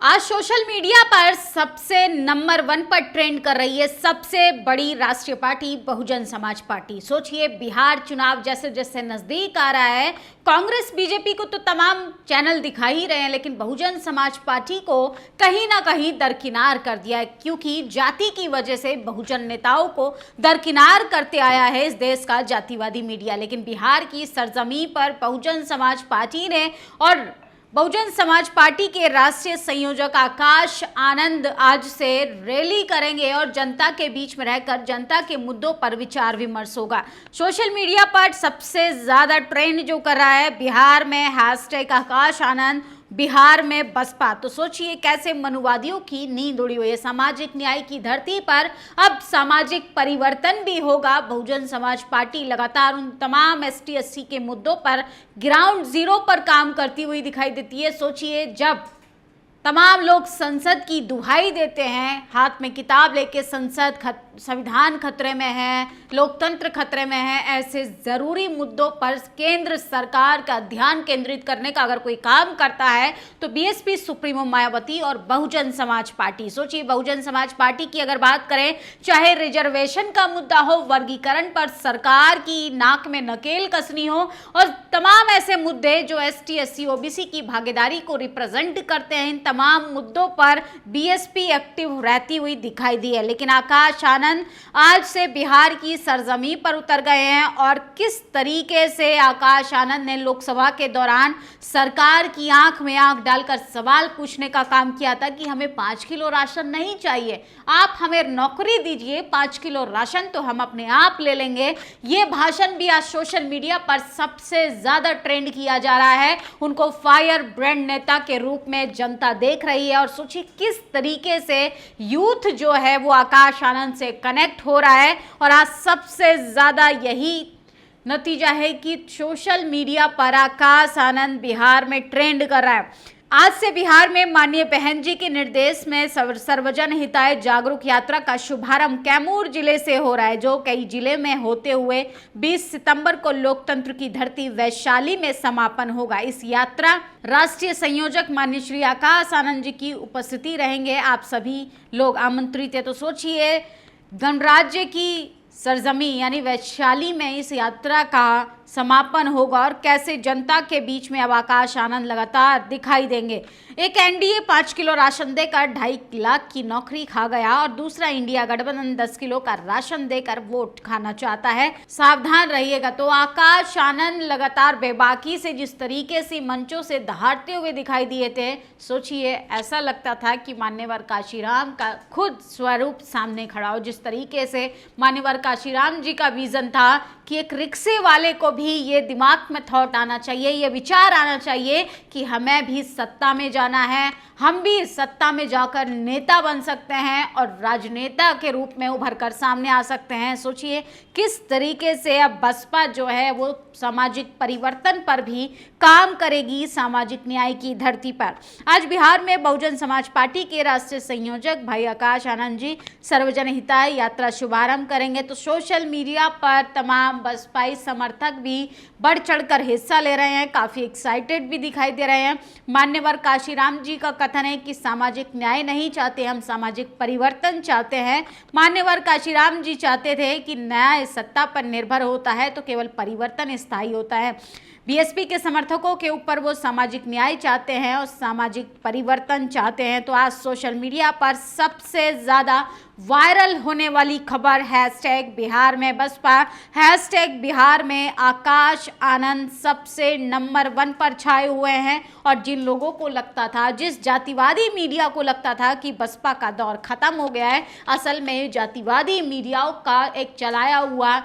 आज social media पर सबसे नंबर 1 पर ट्रेंड कर रही है सबसे बड़ी राष्ट्रीय पार्टी बहुजन समाज पार्टी। सोचिए, बिहार चुनाव जैसे जैसे नजदीक आ रहा है, कांग्रेस बीजेपी को तो तमाम चैनल दिखा ही रहे हैं, लेकिन बहुजन समाज पार्टी को कहीं ना कहीं दरकिनार कर दिया है, क्योंकि जाति की वजह से बहुजन नेताओं को दरकिनार करते आया है इस देश का जातिवादी मीडिया। लेकिन बिहार की सरजमी पर बहुजन समाज पार्टी ने और बहुजन समाज पार्टी के राष्ट्रीय संयोजक आकाश आनंद आज से रैली करेंगे और जनता के बीच में रहकर जनता के मुद्दों पर विचार विमर्श होगा। सोशल मीडिया पर सबसे ज्यादा ट्रेंड जो कर रहा है बिहार में हैशटैग आकाश आनंद, बिहार में बसपा। तो सोचिए कैसे मनुवादियों की नींद उड़ी हुई है। सामाजिक न्याय की धरती पर अब सामाजिक परिवर्तन भी होगा। बहुजन समाज पार्टी लगातार उन तमाम एसटी एससी के मुद्दों पर ग्राउंड जीरो पर काम करती हुई दिखाई देती है। सोचिए, जब तमाम लोग संसद की दुहाई देते हैं, हाथ में किताब लेके संविधान खतरे में है, लोकतंत्र खतरे में है, ऐसे जरूरी मुद्दों पर केंद्र सरकार का ध्यान केंद्रित करने का अगर कोई काम करता है तो बीएसपी सुप्रीमो मायावती और बहुजन समाज पार्टी। सोचिए, बहुजन समाज पार्टी की अगर बात करें, चाहे रिजर्वेशन का मुद्दा हो, वर्गीकरण पर सरकार की नाक में नकेल कसनी हो और तमाम ऐसे मुद्दे जो एसटी एससी ओबीसी की भागीदारी को रिप्रेजेंट करते हैं, इन तमाम मुद्दों पर बीएसपी एक्टिव रहती हुई दिखाई दी है। लेकिन आकाश आनंद आज से बिहार की सरजमी पर उतर गए हैं और किस तरीके से आकाश आनंद ने लोकसभा के दौरान सरकार की आंख में आंख डालकर सवाल पूछने का काम किया था कि हमें 5 किलो राशन नहीं चाहिए, आप हमें नौकरी दीजिए, 5 किलो राशन तो हम अपने आप ले लेंगे। ये भाषण भी आज सोशल मीडिया पर सबसे ज्यादा ट्रेंड किया जा रहा है। उनको फायर ब्रांड नेता के रूप में जनता देख रही है और सोचिए किस तरीके से यूथ जो है वो आकाश आनंद से कनेक्ट हो रहा है। और आज सबसे ज्यादा यही नतीजा है कि सोशल मीडिया पर आकाश आनंद बिहार में ट्रेंड कर रहा है। आज से बिहार में माननीय बहन जी के निर्देश में सर्वजन हिताय जागरूक यात्रा का शुभारंभ कैमूर जिले से हो रहा है, जो कई जिले में होते हुए 20 सितंबर को लोकतंत्र की धरती वैशाली में समापन होगा। इस यात्रा राष्ट्रीय संयोजक माननीय श्री आकाश आनंद जी की उपस्थिति रहेंगे। आप सभी लोग आमंत्रित है। तो सोचिए, गणराज्य की सरजमी यानी वैशाली में इस यात्रा का समापन होगा और कैसे जनता के बीच में अब आकाश आनंद लगातार दिखाई देंगे। एक एनडीए 5 किलो राशन देकर 2.5 लाख की नौकरी खा गया और दूसरा इंडिया गठबंधन 10 किलो का राशन देकर वोट खाना चाहता है, सावधान रहिएगा। तो आकाश आनंद लगातार बेबाकी से जिस तरीके से मंचों से दहाड़ते हुए दिखाई दिए थे, सोचिए ऐसा लगता था कि मान्यवर काशीराम का खुद स्वरूप सामने खड़ा हो। जिस तरीके से मान्यवर काशीराम जी का विजन था कि एक रिक्शे वाले को भी ये दिमाग में थॉट आना चाहिए, ये विचार आना चाहिए कि हमें भी सत्ता में जाना है, हम भी सत्ता में जाकर नेता बन सकते हैं और राजनेता के रूप में उभर कर सामने आ सकते हैं। सोचिए किस तरीके से अब बसपा जो है वो सामाजिक परिवर्तन पर भी काम करेगी सामाजिक न्याय की धरती पर। आज बिहार में बहुजन समाज पार्टी के राष्ट्रीय संयोजक भाई आकाश आनंद जी सर्वजन हिताय यात्रा शुभारंभ करेंगे। तो सोशल मीडिया पर तमाम बसपाई समर्थक भी बढ़ चढ़कर हिस्सा ले रहे हैं, काफी एक्साइटेड भी दिखाई दे रहे हैं। मान्यवर काशीराम जी का कथन है कि सामाजिक न्याय नहीं चाहते, हम सामाजिक परिवर्तन चाहते हैं। मान्यवर काशीराम जी चाहते थे कि न्याय सत्ता पर निर्भर होता है तो केवल परिवर्तन स्थायी होता है। बीएसपी के समर्थकों के ऊपर वो सामाजिक न्याय चाहते हैं और सामाजिक परिवर्तन चाहते हैं। तो आज सोशल मीडिया पर सबसे ज्यादा वायरल होने वाली खबर हैशटैग बिहार में बसपा, हैशटैग बिहार में आकाश आनंद सबसे नंबर 1 पर छाए हुए हैं। और जिन लोगों को लगता था, जिस जातिवादी मीडिया को लगता था कि बसपा का दौर खत्म हो गया है, असल में जातिवादी मीडियाओं का एक चलाया हुआ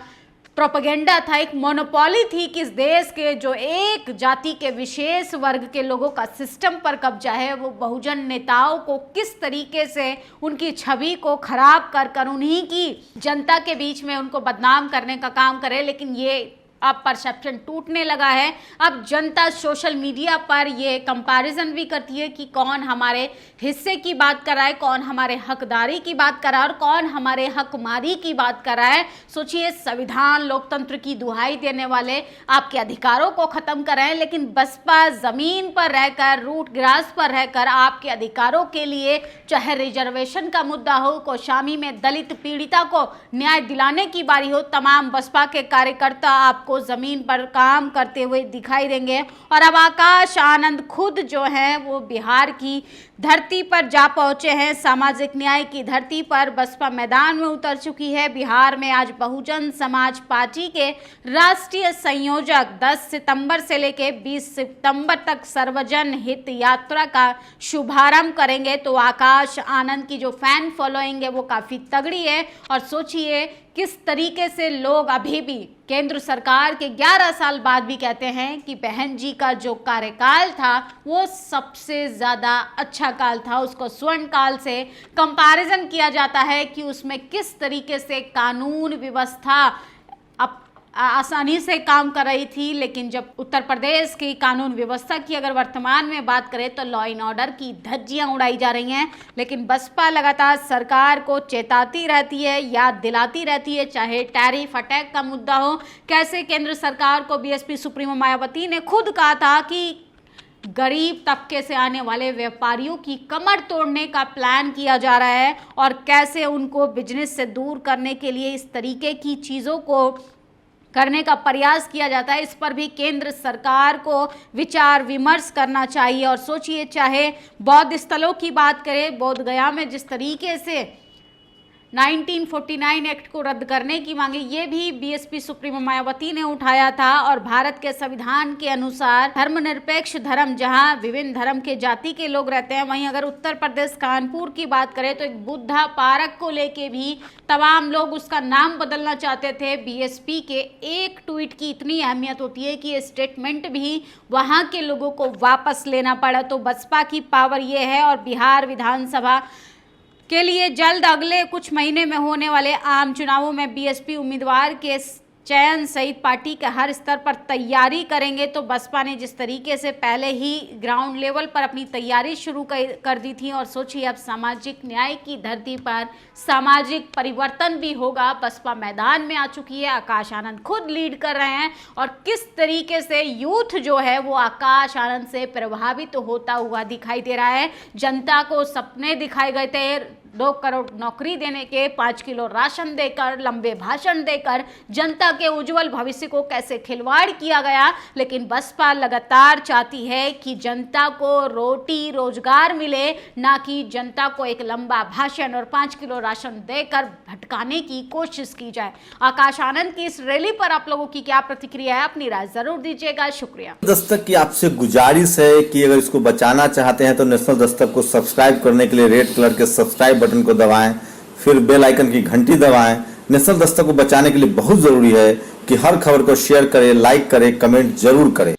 प्रोपेगेंडा था, एक मोनोपोली थी कि इस देश के जो एक जाति के विशेष वर्ग के लोगों का सिस्टम पर कब्जा है, वो बहुजन नेताओं को किस तरीके से उनकी छवि को खराब कर कर उन्हीं की जनता के बीच में उनको बदनाम करने का काम करे। लेकिन ये अब परसेप्शन टूटने लगा है। अब जनता सोशल मीडिया पर ये कंपैरिजन भी करती है कि कौन हमारे हिस्से की बात कर रहा है, कौन हमारे हकदारी की बात कर रहा है और कौन हमारे हकमारी की बात कर रहा है। सोचिए, संविधान लोकतंत्र की दुहाई देने वाले आपके अधिकारों को खत्म कर रहे हैं, लेकिन बसपा जमीन पर रहकर, रूट ग्रास पर रहकर आपके अधिकारों के लिए, चाहे रिजर्वेशन का मुद्दा हो, कौशाम्बी में दलित पीड़िता को न्याय दिलाने की बारी हो, तमाम बसपा के कार्यकर्ता आपको जमीन पर काम करते हुए दिखाई देंगे। और अब आकाश आनंद खुद जो हैं वो बिहार की धरती पर जा पहुंचे हैं। सामाजिक न्याय की धरती पर बसपा मैदान में उतर चुकी है। बिहार में आज बहुजन समाज पार्टी के राष्ट्रीय संयोजक 10 सितंबर से लेकर 20 सितंबर तक सर्वजन हित यात्रा का शुभारंभ करेंगे। तो आकाश आनंद की जो फैन फॉलोइंग है वो काफी तगड़ी है। और सोचिए किस तरीके से लोग अभी भी केंद्र सरकार के 11 साल बाद भी कहते हैं कि बहन जी का जो कार्यकाल था वो सबसे ज़्यादा अच्छा काल था। उसको स्वर्ण काल से कंपैरिजन किया जाता है कि उसमें किस तरीके से कानून व्यवस्था अब आसानी से काम कर रही थी। लेकिन जब उत्तर प्रदेश की कानून व्यवस्था की अगर वर्तमान में बात करें तो लॉ एंड ऑर्डर की धज्जियां उड़ाई जा रही हैं। लेकिन बसपा लगातार सरकार को चेताती रहती है, याद दिलाती रहती है, चाहे टैरिफ अटैक का मुद्दा हो। कैसे केंद्र सरकार को बीएसपी सुप्रीमो मायावती ने खुद कहा था कि गरीब तबके से आने वाले व्यापारियों की कमर तोड़ने का प्लान किया जा रहा है और कैसे उनको बिजनेस से दूर करने के लिए इस तरीके की चीज़ों को करने का प्रयास किया जाता है। इस पर भी केंद्र सरकार को विचार विमर्श करना चाहिए। और सोचिए, चाहे बौद्ध स्थलों की बात करें, बोध गया में जिस तरीके से 1949 एक्ट को रद्द करने की मांगे, ये भी बीएसपी सुप्रीमो मायावती ने उठाया था। और भारत के संविधान के अनुसार धर्मनिरपेक्ष धर्म, जहां विभिन्न धर्म के जाति के लोग रहते हैं, वहीं अगर उत्तर प्रदेश कानपुर की बात करें तो एक बुद्धा पार्क को लेके भी तमाम लोग उसका नाम बदलना चाहते थे। बीएसपी के एक ट्वीट की इतनी अहमियत होती है कि ये स्टेटमेंट भी वहां के लोगों को वापस लेना पड़ा। तो बसपा की पावर ये है। और बिहार विधानसभा के लिए जल्द अगले कुछ महीने में होने वाले आम चुनावों में बीएसपी उम्मीदवार के चयन सहित पार्टी के हर स्तर पर तैयारी करेंगे। तो बसपा ने जिस तरीके से पहले ही ग्राउंड लेवल पर अपनी तैयारी शुरू कर दी थी, और सोचिए अब सामाजिक न्याय की धरती पर सामाजिक परिवर्तन भी होगा। बसपा मैदान में आ चुकी है, आकाश आनंद खुद लीड कर रहे हैं और किस तरीके से यूथ जो है वो आकाश आनंद से प्रभावित होता हुआ दिखाई दे रहा है। जनता को सपने दिखाए गए थे 2 करोड़ नौकरी देने के, 5 किलो राशन देकर, लंबे भाषण देकर जनता के उज्जवल भविष्य को कैसे खिलवाड़ किया गया। लेकिन बसपा लगातार चाहती है कि जनता को रोटी रोजगार मिले, ना कि जनता को एक लंबा भाषण और 5 किलो राशन देकर भटकाने की कोशिश की जाए। आकाश आनंद की इस रैली पर आप लोगों की क्या प्रतिक्रिया है, अपनी राय जरूर दीजिएगा। शुक्रिया। दस्तक की आपसे गुजारिश है कि अगर इसको बचाना चाहते हैं तो नेशनल दस्तक को सब्सक्राइब करने के लिए रेड कलर के सब्सक्राइब बटन को दबाएं, फिर बेल आइकन की घंटी दबाएं। नेशनल दस्तक को बचाने के लिए बहुत जरूरी है कि हर खबर को शेयर करें, लाइक करें, कमेंट जरूर करें।